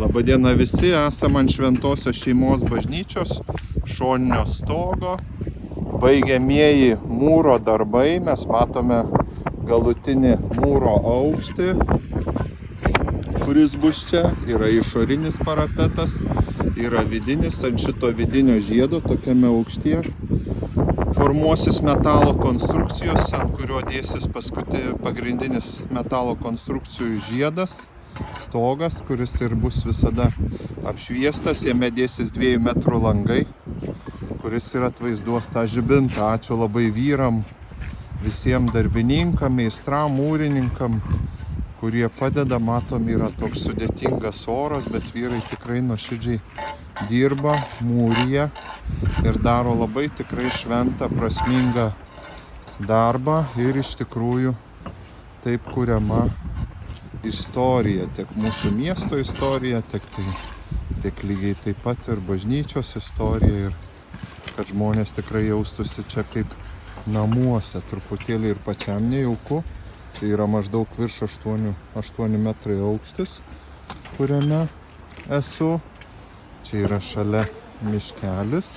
Labadiena visi, esame ant Šventosios šeimos bažnyčios šoninio stogo. Baigiamieji mūro darbai, mes matome galutinį mūro aukštį, kuris bus čia. Yra išorinis parapetas, yra vidinis. Ant šito vidinio žiedo tokiame aukštyje formuosis metalo konstrukcijos, ant kurio dėsis pagrindinis metalo konstrukcijų žiedas, stogas, kuris ir bus visada apšviestas. Jame dėsis 2 metrų langai, kuris ir atvaizduos tą žibintą. Ačiū labai vyram, visiems darbininkam, meistram, mūrininkam, kurie padeda. Matom, yra toks sudėtingas oras, bet vyrai tikrai nuoširdžiai dirba, mūrija ir daro labai tikrai šventą, prasmingą darbą. Ir iš tikrųjų taip kuriama istorija, tiek mūsų miesto istorija, tiek lygiai taip pat ir bažnyčios istorija, ir kad žmonės tikrai jaustųsi čia kaip namuose. Truputėlį ir pačiam nejauku. Tai yra maždaug virš 8 metrai aukštis, kuriame esu. Čia yra šalia miškelis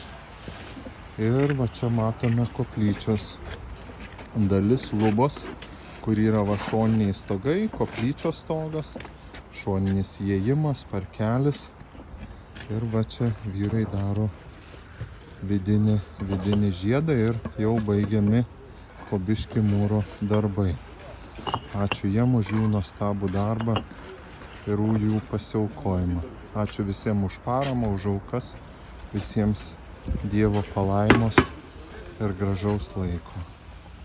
ir va čia matome koplyčios dalis, lubos, kur yra va šoniniai stogai, koplyčios stogas, šoninis įėjimas, parkelis. Ir va čia vyrai daro vidinį žiedą ir jau baigiami po biškį mūro darbai. Ačiū jiem už jų nuostabų darbą ir jų pasiaukojimą. Ačiū visiems už paramą, už aukas, visiems Dievo palaimos ir gražaus laiko.